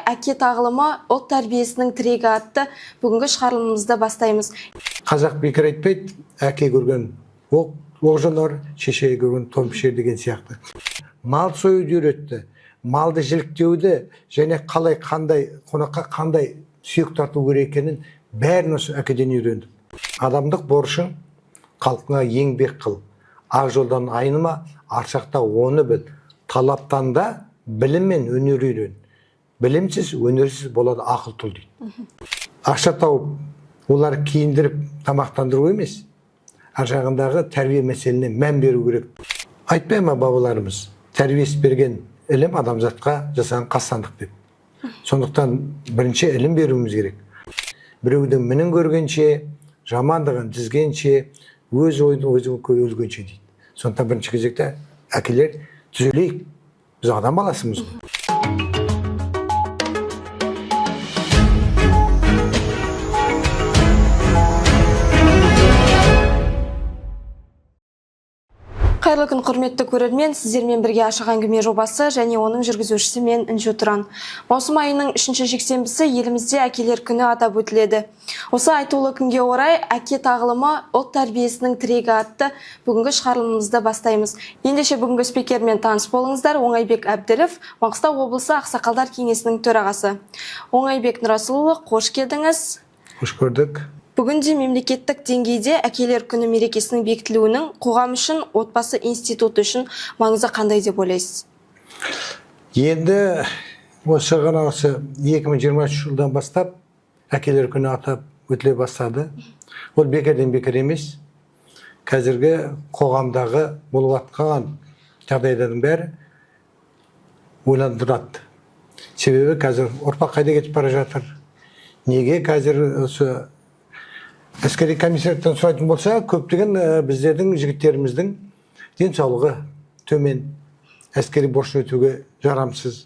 Әке тағылымы ұлт тәрбиесінің тірегі атты бүгінгі шығарылымымызды бастаймыз. Қазақ бекер айтпайды, әке көрген оқ жанар, шеше көрген том пішер деген сияқты. Мал союды үйретті, малды жіліктеуді және қандай қонаққа қандай сүйек тарту керек екенін бәрін осы әкеден үйрендім. Адамдық борышың халқыңа еңбек қыл, ақ жолдан айныма, аршақта оны біл. Талаптан да білім мен өнер үйрен. Білімсіз, өнерсіз болады ақыл тұл дейді. Ақша тауып, олар киіндіріп тамақтандыру емес, ар жағындағы тәрбие мәселесіне мән беру керек. Айтпай ма бабаларымыз, тәрбиесі берген ілім адамзатқа жасаған қастандық деп. Сондықтан бірінші ілім беруіміз керек. Біреудің мінін көргенше, жамандығын тізгенше, өз ойын өлгенше дейді. Сондықтан бірінші кезекте әкелер түзелейік. Біз адам баласымыз ғой. Қайырлы күн, құрметті көрермен, сіздермен бірге ашық әңгіме жобасы және оның жүргізушісі мен Інжу Тұран. Маусым айының 3-ші жексенбісі елімізде әкелер күні атап өтіледі. Осы айтулы күнге орай әке тағылымы ұлт тәрбиесінің тірегі атты бүгінгі шығарылымымызды бастаймыз. Ендеше бүгінгі спикермен таныс болыңыздар. Оңайбек Әбділов, Маңғыстау облысы Ақсақалдар кеңесінің төрағасы. Оңайбек Нұрасылұлы, қош келдіңіз. Қош көрдік. Бүгінде мемлекеттік деңгейде әкелер күні мерекесінің бекітілуінің қоғам үшін, отбасы институты үшін маңызы қандай деп ойлайсыз? Енді осы 2023 жылдан бастап әкелер күні атап өтіле бастады. Ол бекерден бекер емес. Қазіргі қоғамдағы болып атқан жағдайлардың бәрі ойландырады. Себебі қазір ұрпақ қайда кетіп бара жатыр? Неге қазір осы әскери комиссариаттан сұрайтын болса, көптеген біздердің жігіттеріміздің денсаулығы төмен, әскери борышын өтеуге жарамсыз.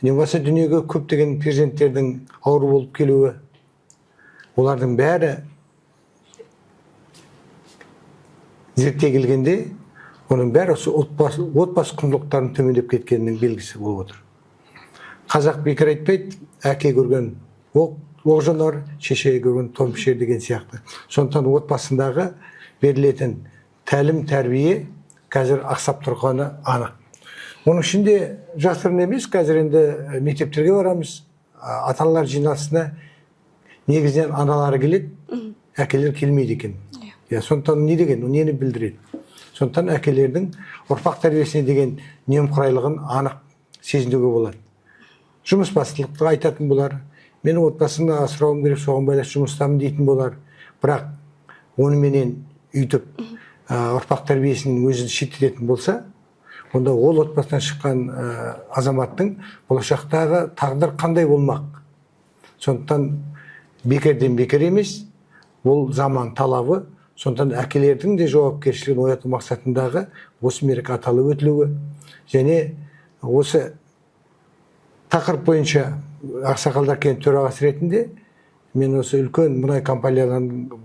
Не болмаса дүниеге көптеген перзенттердің ауру болып келуі, олардың бәрі зерттей келгенде, оның бәрі осы отбасы құндылықтарын төмендеп кеткенінің белгісі болып отыр. Қазақ бекер айтпайды, әке көрген оқ жанар, шеше көрген том пішер деген сияқты. Сондықтан отбасындағы берілетін тәлім тәрбие қазір ақсап тұрғаны анық. Оның ішінде жасырын емес, қазір енді мектептерге барамыз, ата-аналар жиналысына негізінен аналары келеді, әкелер келмейді екен. Сондықтан не деген, нені білдіреді? Сондықтан әкелердің ұрпақ тәрбиесіне деген немқұрайлығын анық сезінуге болады. Жұмыс бастылықты айтатын болар. Менің отбасымды асырауым керек, соған байланысты жұмыстамын дейтін болар. Бірақ оныменен үйтіп ұрпақ тәрбиесінің өзін шеттететін болса, онда ол отбасынан шыққан азаматтың болашақтағы тағдыр қандай болмақ? Сондықтан бекерден бекер емес, ол заман талабы. Сондықтан әкелердің де жауапкершілігін ояту мақсатындағы осы мереке аталып өтілуі және осы тақырып бойынша Ақсақалдар кеңесінің төрағасы ретінде мен осы үлкен мұнай компанияларының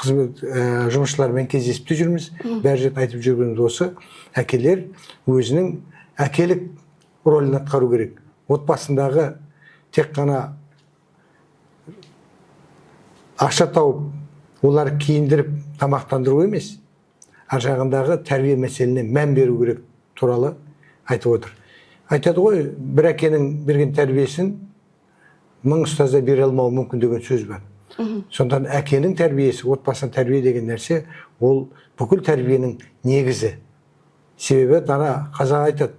жұмысшыларымен кездесіп те жүрміз. Бәрі рет айтып жүргеніміз осы, әкелер өзінің әкелік рөлін атқару керек. Отбасындағы тек қана ақша тауып, олар киіндіріп тамақтандыру емес, ар жағындағы тәрбие мәселесіне мән беру керек туралы айтып отыр. Айтады ғой, бір әкенің берген тәрбиесін мың ұстазда бере алмауы мүмкін деген сөз бар. Сондықтан әкенің тәрбиесі, отбасының тәрбие деген нәрсе, ол бүкіл тәрбиенің негізі. Себебі дана қазақ айтады,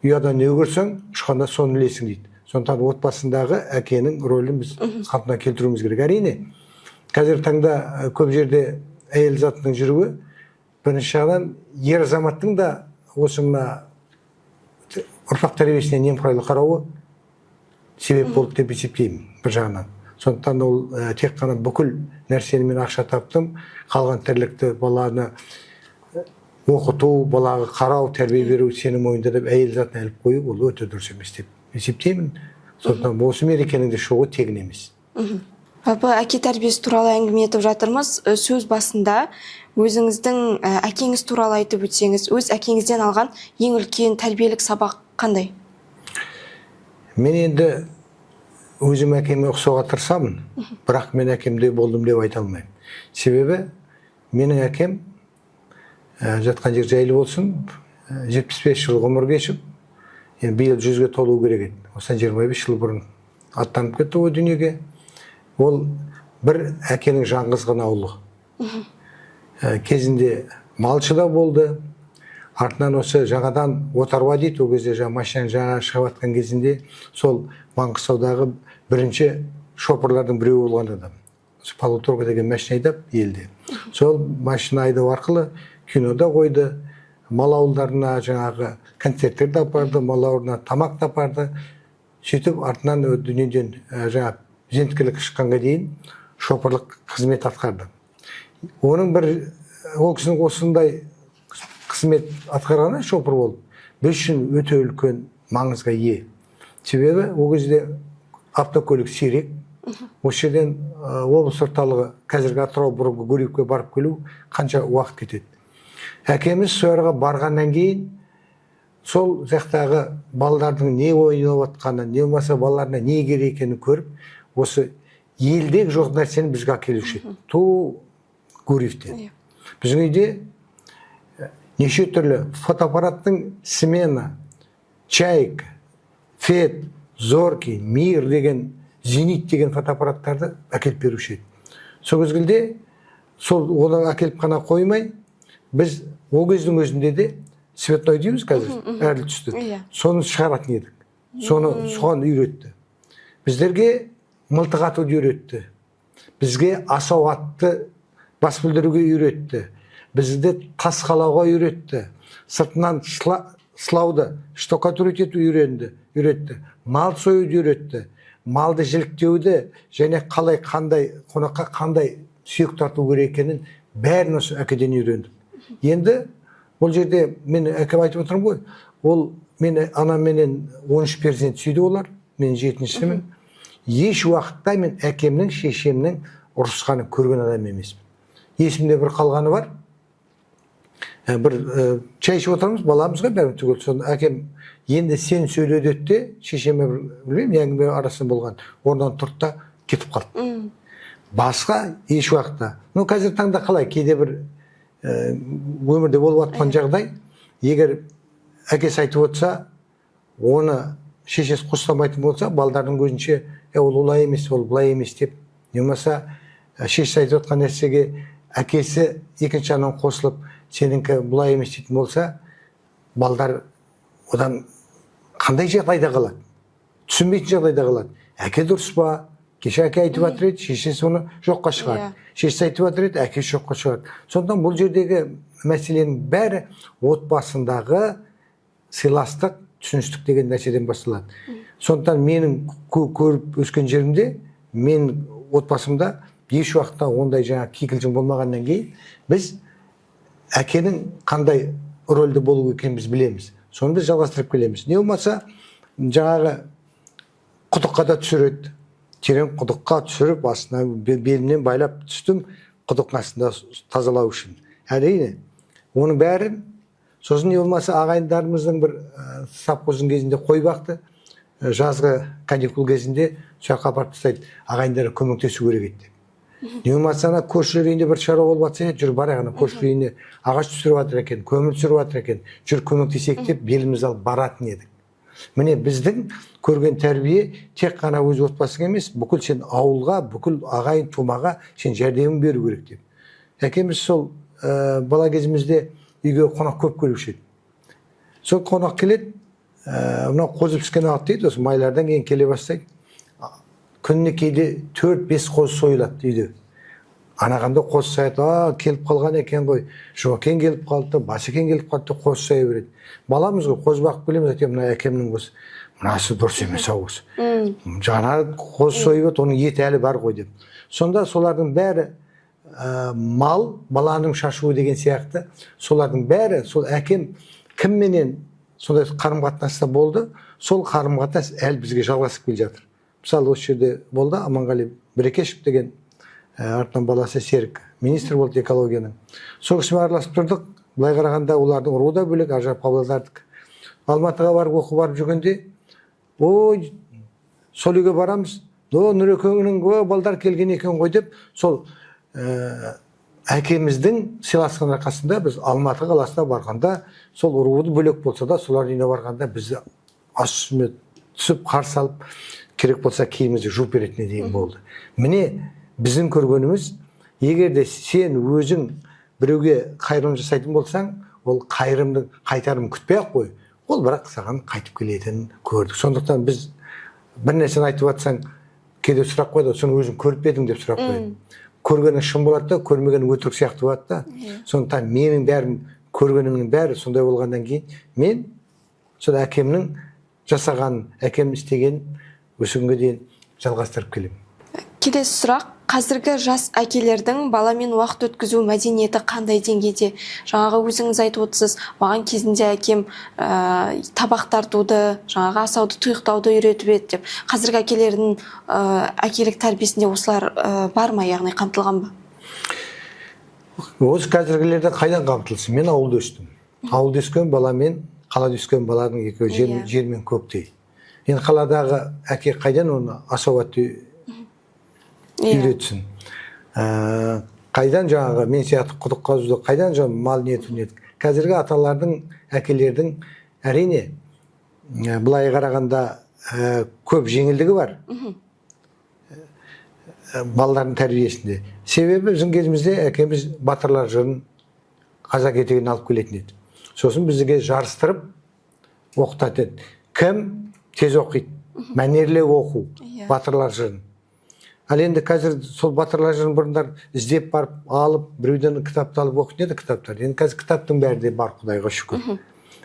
ұяда не көрсең, ұшқанда соны ілесің дейді. Сондықтан отбасындағы әкенің рөлін біз қалпына келтіруіміз керек. Әрине, қазір таңда көп жерде әйел затының жүруі, бірінші жағынан ер азаматтың да осы мына ұрпақ тәрбиесіне немқұрайлы қарауы себеп болды деп есептеймін бір жағынан. Сондықтан ол тек қана бүкіл нәрсені мен ақша таптым, қалған тірлікті баланы оқыту, балаға қарау, тәрбие беру сенің мойныңда деп әйел затын іліп қою, ол өте дұрыс емес деп есептеймін. Сондықтан осы мерекенің де шығуы тегін емес. Жалпы әке тәрбиесі туралы әңгіме етіп жатырмыз. Сөз басында өзіңіздің әкеңіз туралы айтып өтсеңіз, өз әкеңізден алған ең үлкен тәрбиелік сабақ қандай? Мен енді өзім әкеме ұқсауға тырысамын, бірақ мен әкемдей болдым деп айта алмаймын. Себебі менің әкем жатқан жер жайлы болсын, 75 жыл ғұмыр кешіп, биыл 100-ге толу керек еді. Осыдан 25 жыл бұрын аттанып кетті о дүниеге. Ол бір әкенің жаңғызған аулы. Кезінде малшы да болды. Артынан осы жаңадан отарва дейді, о кезде машинаның жаңа шығып жатқан кезінде сол Маңғыстаудағы бірінші шопырлардың біреуі болған адам. Полуторка деген машина айдап елде. Сол машина айдау арқылы кинода қойды, мал ауылдарына жаңағы концерттерді апарды, мал ауылына тамақ та апарды. Сөйтіп артынан дүниеден жаңа зенткілік шыққанға дейін шопырлық қызмет атқарды. Оның бір ол кісінің осындай қызмет атқарғаны шопыр болып, біз үшін өте үлкен маңызға ие. Себебі ол кезде автокөлік сирек. Осы жерден облыс орталығы қазіргі Атырау бұрынғы Гурьевке барып келу қанша уақыт кетеді. Әкеміз сояға барғаннан кейін сол жақтағы балалардың не ойнап жатқанын, не болмаса балаларына не керек екенін көріп, осы елдегі жоқ нәрсені бізге әкелуші еді. Ту Гурьевтен. Біздің үйде неше түрлі фотоаппараттың смена, чайк, фет, зоркий, мир деген, зенит деген фотоаппараттарды әкеліп беруші еді. Сол кезгілде сол оны әкеліп қана қоймай, біз ол кездің өзінде де светной дейміз қазір, әрлі түсті. Соны шығаратын едік. Соған үйретті. Біздерге мылтық атуды үйретті. Бізге асау атты бас білдіруге үйретті. Бізді тас қалауға үйретті. Сыртынан слауды, штукатурить ету үйретті. Мал союды үйретті. Малды жіліктеуді және қалай қандай қонаққа қандай сүйек тарту керек екенін бәрін осы әкеден үйрендім. Енді бұл жерде мен әкем айтып отырмын ғой, ол мен анаменен 13 перзент сүйді олар, мен 7-шімін. Еш уақытта мен әкемнің, шешемнің ұрысқанын көрген адам емеспін. Есімде бір қалғаны бар. Бір чай ішіп отырмыз, баламызға бәрін түгел. Сонда әкем енді сен сөйледі де, шешеме білмеймін, әңгіме арасында болған. Орнынан тұрды да кетіп қалды. Басқа еш уақытта. Қазір таңда қалай, кейде бір өмірде болып жатқан жағдай, егер әкесі айтып отырса, оны шешесі қостамайтын болса, балдардың көзінше, ол олай емес, ол бұлай емес деп, не болмаса шешесі айтып жатқан нәрсеге әкесі екінші жағынан қосылып, сеніңкі бұлай емес дейтін болса, балдар одан қандай жағдайда қалады? Түсінбейтін жағдайда қалады. Әке дұрыс па? Кеше әке айтып жатыр еді, шешесі оны жоққа шығарды. Шешесі айтып жатыр еді, әкесі жоққа шығарды. Сондықтан бұл жердегі мәселенің бәрі отбасындағы сыйластық, түсіністік деген нәрседен басталады. Сондықтан менің көріп өскен жерімде, мен отбасымда еш уақытта ондай жаңа кикілжің болмағаннан кейін, біз әкенің қандай рөлді болу екенін біз білеміз. Соны біз жалғастырып келеміз. Не болмаса, жаңағы құдыққа да түсіреді. Терең құдыққа түсіріп, астына белімнен байлап түстім, құдықтың астында тазалау үшін. Әрине, оның бәрін, сосын не болмаса ағайындарымыздың бір совхоздың кезінде қой бақты, жазғы каникул кезінде жаққа апарып тастайды, ағайындары көмектесу керек еді. Не болмаса көршілер үйінде бір шаруа болып жатса, жүр бар ағана көршілер үйіне ағаш түсіріп жатыр екен, көмір түсіріп жатыр екен, жүр көмектесек деп беліміз алып баратын едік. Міне біздің көрген тәрбие тек қана өз отбасың емес, бүкіл сен ауылға, бүкіл ағайын тумаға сен жәрдемін беру керек деп. Әкеміз сол бала кезімізде үйге қонақ көп келуші еді. Сол қонақ келеді, мынау қозы піскен ат дейді, осы майлардан кейін келе бастайды. Күніне кейде 4-5 қоз сойылады үйде. Анағанда қоз саяды, келіп қалған екен ғой, Жокен келіп қалды, Басекен келіп қалды, қоз сая береді. Баламыз ғой, қоз бақып келеміз, мына әкемнің қоз, мынасы дұрыс емес ау осы. Жаңа қоз сойып еді, оның еті әлі бар ғой деп. Сонда солардың бәрі мал, баланың шашуы деген сияқты, солардың бәрі, сол әкем кімменен сондай қарым-қатынаста болды, сол қарым-қатынас әлі бізге жалғасып келе жатыр. Мысалы, осы жерде болды Аманғали Бірекешев деген артынан баласы Серік, министр болды экологияның. Сол кісімен араласып тұрдық. Былай қарағанда олардың руы да бөлек, Ажар Павлодардікі. Алматыға барып оқып барып жүргенде, ой, сол үйге барамыз. Нұрекеңнің балдар келген екен ғой деп, сол әкеміздің сыйласқан арқасында біз Алматы қаласына барғанда, сол ұруды бөлек болса да, солар үйіне барғанда бізді ас үстіне түсіп қарсы алып, керек болса киімімізді жуып беретіне дейін болды. Міне біздің көргеніміз, егер де сен өзің біреуге қайырым жасайтын болсаң, ол қайырымды қайтарым күтпей-ақ қой. Ол бірақ саған қайтып келетінін көрдік. Сондықтан біз бір нәрсені айтып жатсаң, кейде сұрақ қойды, соны өзің көріп едің деп сұрақ қойды. Көргенің шын болады да, көрмегенің өтірік сияқты болады да. Сондықтан менің бәрін, көргенімнің бәрі сондай болғаннан кейін, мен сол әкемнің жасаған, әкем істеген осы күнге дейін жалғастырып келемін. Келесі сұрақ, қазіргі жас әкелердің баламен уақыт өткізу мәдениеті қандай деңгейде? Жаңағы өзіңіз айтып отырсыз, маған кезінде әкем табақ тартуды, жаңағы асауды, тұйықтауды үйретіп еді деп. Қазіргі әкелердің әкелік тәрбиесінде осылар бар ма, яғни қамтылған ба? Осы қазіргілерде қайдан қамтылсын? Мен ауылда өстім. Ауылда өскен баламен, қалада өскен баланың екеуі жер мен көктей. Енді қаладағы әке қайдан оны асауатты үйретсін. Қайдан жаңағы мен сияқты құдық қазуды, қайдан жаңағы мал етін. Қазіргі аталардың, әкелердің әрине былай қарағанда көп жеңілдігі бар. Балалардың тәрбиесінде. Себебі біздің кезімізде әкеміз батырлар жырын қазақ етегін алып келетін еді. Сосын бізге жарыстырып оқытатын. Кім тез оқиды? Мәнерлеп оқу, батырлар жырын. Ал енді қазір сол батырлар жырын бұрындар іздеп барып, алып, біреуден кітапты алып оқитын еді кітаптар. Енді қазір кітаптың бәрі де бар, Құдайға шүкір.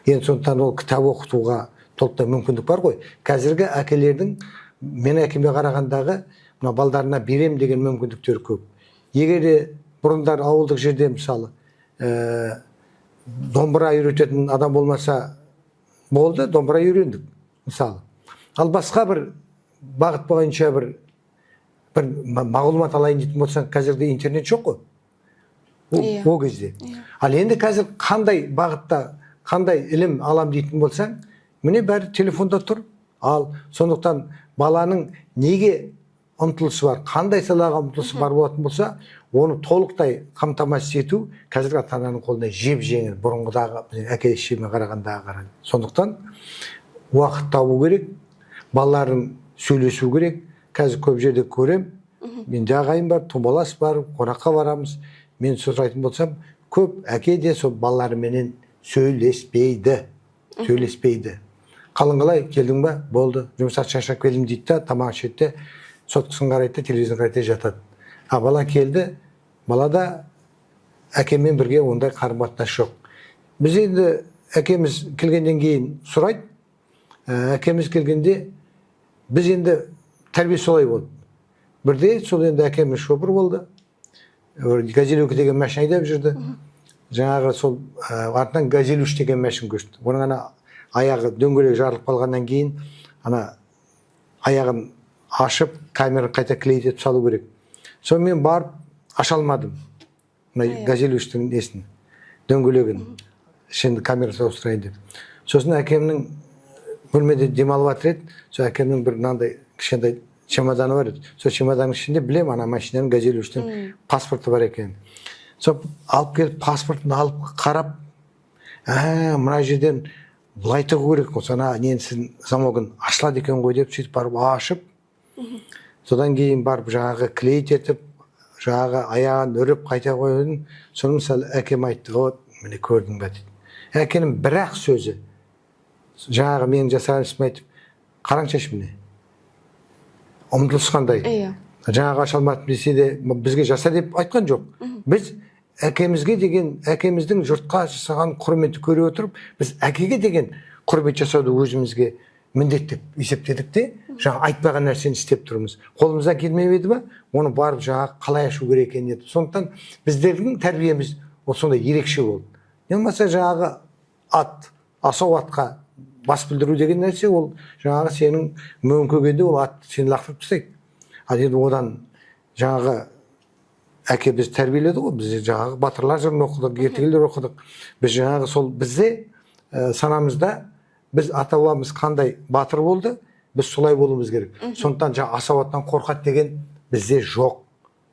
Енді сондықтан ол кітап оқытуға толықтай мүмкіндік бар ғой. Қазіргі әкелердің мен әкеме қарағандағы мына балдарына берем деген мүмкіндіктері көп. Егер де бұрындар ауылдық жерде мысалы домбыра үйрететін адам болмаса болды, домбыра үйрендік мысалы. Ал басқа бір бағыт бойынша бір мағлұмат алайын дейтін болсаң, қазірде интернет жоқ қой. О кезде. Ал енді қазір қандай бағытта, қандай ілім алам дейтін болсаң, міне бәрі телефонда тұр. Ал сондықтан баланың неге ұмтылысы бар, қандай салаға ұмтылысы бар болатын болса, оны толықтай қамтамасыз ету қазіргі ата-ананың қолында жеп жеңіл, бұрынғыдағы әке-шешеме қарағандағы. Сондықтан уақыт табу керек, балаларын сөйлесу керек. Қазір көп жерде көрем, менде ағайын бар, томалас бар, қонаққа барамыз. Мен сұрайтын болсам, көп әке де сол балаларыменен сөйлеспейді. Қалың қалай, келдің ба? Болды. Жұмыстан шаршап келдім дейді да, тамақ ішеді, соткысын қарайды, телевизор қарайды, жатады. А бала келді, балада әкеммен бірге ондай қарым-қатынас жоқ. Біз енді әкеміз келгеннен кейін сұрайды. Әкеміз келгенде біз енді тәрбие солай болды. Бірде сол енді әкеміз шопыр болды. Газелюк деген машина айдап жүрді. Жаңағы сол артынан газелюш деген машина көшті. Оның ана аяғы дөңгелек жарылып қалғаннан кейін ана аяғын ашып, камераны қайта клейтіп салу керек. Соны мен барып аша алмадым. Газелюштің несін, дөңгелегін. Ішінде камерасы ауыстырайын деп. Сосын әкемнің бөлмеде демалып жатыр еді. Сол әкемнің бір мынандай кішкентай чемоданы бар еді. Сол чемоданның ішінде білем, ана машинаның газелюштің паспорты бар екен. Сол алып келіп, паспортын алып қарап, мына жерден былай тығу керек. Соны ненсін замогын ашылады екен ғой деп сөйтіп барып ашып, содан кейін барып жаңағы клейт етіп, жаңағы аяғын үріп қайта қойдым. Соны мысалы әкем айтты, міне көрдің бе дейді. Әкенің бір-ақ сөзі, жаңағы менің жасаған ісім айтып, қараңшаш міне, ұмтылыс қандай. Жаңағы аша алмадым десе де бізге жаса деп айтқан жоқ. Біз әкемізге деген, әкеміздің жұртқа жасаған құрметті көре отырып, біз әкеге деген құрмет жасауды өзімізге міндет деп есептедік те, жаңа айтпаған нәрсені істеп тұрмыз. Қолымызда келмейді ме, оны барып жаңа қалай ашу керек екен еді. Сондықтан біздердің тәрбиеміз сондай ерекше болды. Болмаса жаңағы асау атқа бас білдіру деген нәрсе, ол жаңағы сенің мөңкегенде ол ат сені лақтырып тастайды. Ал енді одан жаңағы әке біз тәрбиеледі ғой, біз жаңағы батырлар жырын оқыдық, ертегілер оқыдық. Біз жаңағы сол бізде санамызда біз ата-бабамыз қандай батыр болды, біз солай болуымыз керек. Сондықтан жаңа асауаттан қорқады деген бізде жоқ.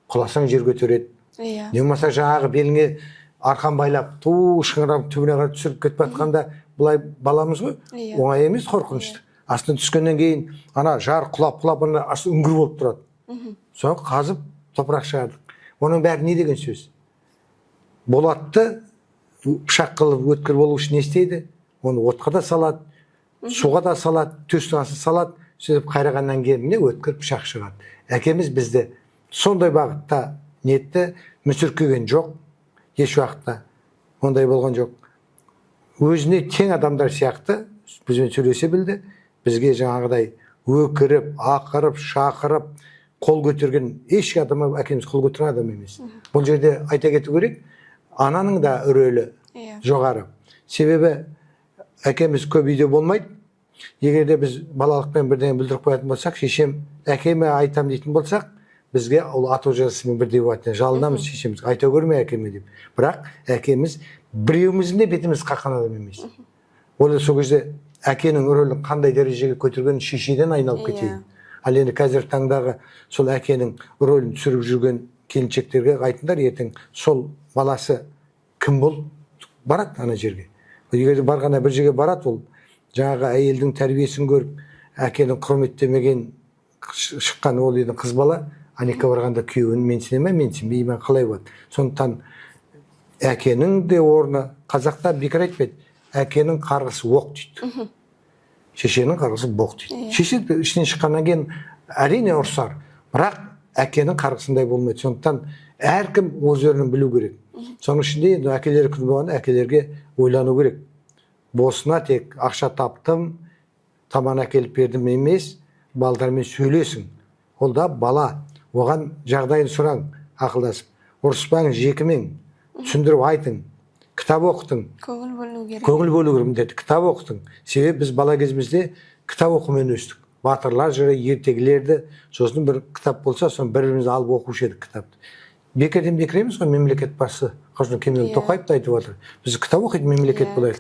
Құласаң жер көтереді. Иә. Не болмаса жаңағы беліңе арқан байлап, шыңырап түбіне қарай түсіріп кетіп жатқанда былай баламыз ғой. Иә. Оңай емес, қорқынышты. Астына түскеннен кейін ана жар құлап ана асты үңгір болып тұрады. Соны қазып топырақ шығардық. Оның бәрі не деген сөз? Болатты пышақ қылып өткір болу үшін не істейді? Оны отқа да салады, суға да салады, төстің астына салады. Сөйтіп қайрағаннан кейін міне өткір пышақ шығады. Әкеміз бізді сондай бағытта нетті, мүсіркеген жоқ, еш уақытта ондай болған жоқ. Өзіне тең адамдар сияқты бізбен сөйлесе білді. Бізге жаңағыдай өкіріп, ақырып, шақырып, қол көтерген еш адам әкеміз қол көтерген адам емес. Бұл жерде айта кету керек, ананың да рөлі жоғары. Себебі әкеміз көп үйде болмайды. Егер де біз балалықпен бірдеңе білдіріп қоятын болсақ, шешем әкеме айтам дейтін болсақ, бізге ол ату жазасымен бірдей болады. Жалынамыз шешеміз, айта көрме әкеме деп. Бірақ әкеміз біреуіміздің де бетіміз қаққан адам емес. Ол сол кезде әкенің рөлін қандай дәрежеге көтерген шешеден айналып кетеді. Ал енді қазір таңдағы сол әкенің рөлін түсіріп жүрген келіншектерге айтыңдар, ертең сол баласы кім бол барады ана жерге. Егер барғанда бір жерге барады, ол жаңағы әйелдің тәрбиесін көріп, әкенің құрметтемеген шыққан ол үйдің қыз бала, анекке барғанда күйеуін менсінбеймін қалай болады. Сондықтан әкенің де орны, қазақта бекер айтпайды, әкенің қарғысы оқ дейді. Шешенің қарғысы боқ дейді. Шеше ішінен шыққаннан кейін әрине ұрсар, бірақ әкенің қарғысындай болмайды. Сондықтан әркім өз орнын білу керек. Соның ішінде әкелер күні болғанда әкелерге ойлану керек. Босына тек ақша таптым, таман әкеліп бердім емес, балдармен сөйлесің. Ол да бала. Оған жағдайын сұраң, ақылдасып. Ұрыспаң, жекімең, түсіндіріп айтың, кітап оқытың. Көңіл бөлу керек. Көңіл бөлу керек міндетті, кітап оқытың. Себебі біз бала кезімізде кітап оқумен өстік. Батырлар жыры, ертегілерді, сосын бір кітап болса, соны бір-бірімізді алып оқушы едік кітапты. Бекерден бекер емес қой, мемлекет басшысы Қасым-Жомарт Тоқаев та айтып отыр. Біз кітап оқиды, мемлекет болайық.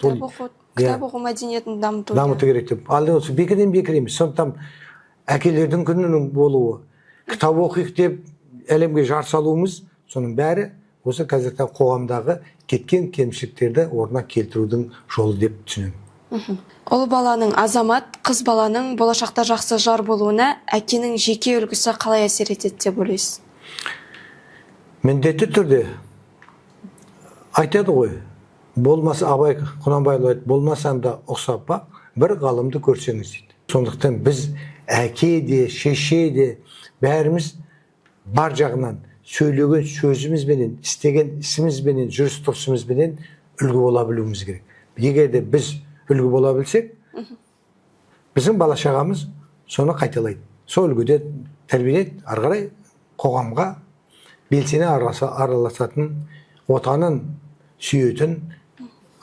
Кітап оқу мәдениетін дамыту керек деп. Ал осы бекерден бекер емес. Сондықтан әкелердің күнінің болуы, кітап оқиық деп әлемге жар салуымыз, соның бәрі осы қазіргі қоғамдағы кеткен кемшіліктерді орнына келтірудің жолы деп түсінемін. Ұл баланың азамат, қыз баланың болашақта жақсы жар болуына әкенің жеке үлгісі қалай әсер етеді деп ойлайсыз? Міндетті түрде айтады ғой, болмаса Абай Құнанбайұлы айтады, болмасам да ұқсап бақ, бір ғалымды көрсеңіз дейді. Сондықтан біз әке де, шеше де бәріміз бар жағынан сөйлеген сөзімізбенен, істеген ісімізбенен, жүріс тұрысымызбенен үлгі бола білуіміз керек. Егер де біз үлгі бола білсек, біздің бала шағамыз соны қайталайды. Сол үлгіде тәрбиелейді, ары қарай қоғамға белсене араласатын, отанын сүйетін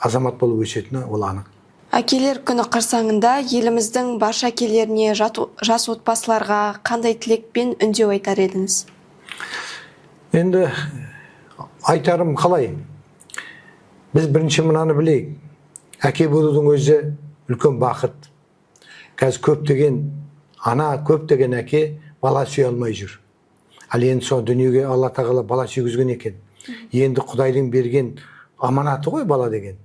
азамат болып өсетіні ол анық. Әкелер күні қарсаңында еліміздің барша әкелеріне, жас отбасыларға қандай тілекпен үндеу айтар едіңіз? Енді айтарым қалай? Біз бірінші мынаны білейік. Әке болудың өзі үлкен бақыт. Қазір көптеген ана, көптеген әке бала сүйе алмай жүр. Ал енді сол дүниеге Алла тағала бала сүйгізген екен. Енді Құдайдың берген аманаты ғой бала деген.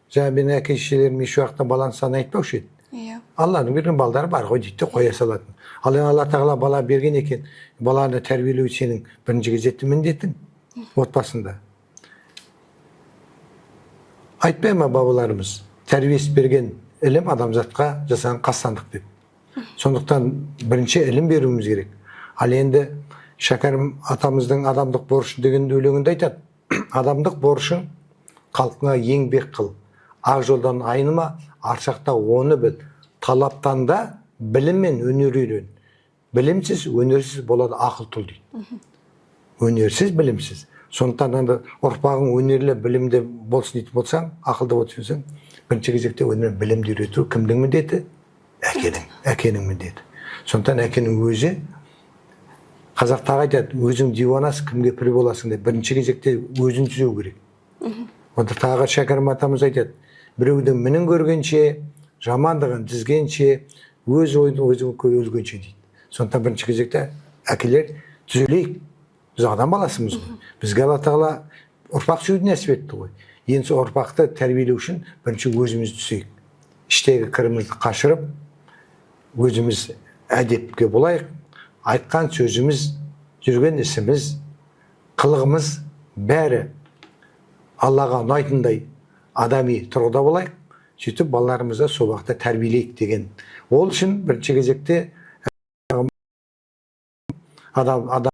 Жаңа мен әке шешелерім еш уақытта баланың санын айтпаушы еді. Алланың берген балдары бар ғой дейді, қоя салатын. Ал енді Алла тағала бала берген екен, баланы тәрбиелеу сенің бірінші кезекті міндетің отбасында. Айтпай ма бабаларымыз, тәрбиесі берген ілім адамзатқа жасаған қастандық деп. Сондықтан бірінші ілім беруіміз керек. Ал енді Шәкәрім атамыздың адамдық борышы деген өлеңінде айтады. Адамдық борышы халқыңа еңбек қыл, ақ жолдан айныма, аршақта оны біл. Талаптан да білім мен өнер үйрен. Білімсіз, өнерсіз болады ақыл тұл дейді. Өнерсіз, білімсіз. Сондықтан ұрпағың өнерлі, білімді болсын дейді болсаң, ақылды болсын, бірінші кезекте өнер білімді үйрету кімдің міндеті? Әкенің міндеті. Сондықтан әкенің өзі, қазақтағы айтады, өзің диуанасың, кімге пір боласың деп, бірінші кезекте өзін түзеу керек. Онда тағы Шәкәрім атамыз айтады, біреудің мінін көргенше, жамандығын тізгенше, өз ойын өзі өлгенше дейді. Сондықтан бірінші кезекте әкелер түзелейік. Біз адам баласымыз ғой. Бізге Алла тағала ұрпақ сүюді нәсіп етті ғой. Енді сол ұрпақты тәрбиелеу үшін бірінші өзіміз түсейік. Іштегі кірімізді қашырып, өзіміз әдепке болайық. Айтқан сөзіміз, жүрген ісіміз, қылығымыз бәрі Аллаға ұнайтындай адами тұрғыда болайық. Сөйтіп балаларымызды сол уақытта тәрбиелейік деген. Ол үшін бірінші кезекте адам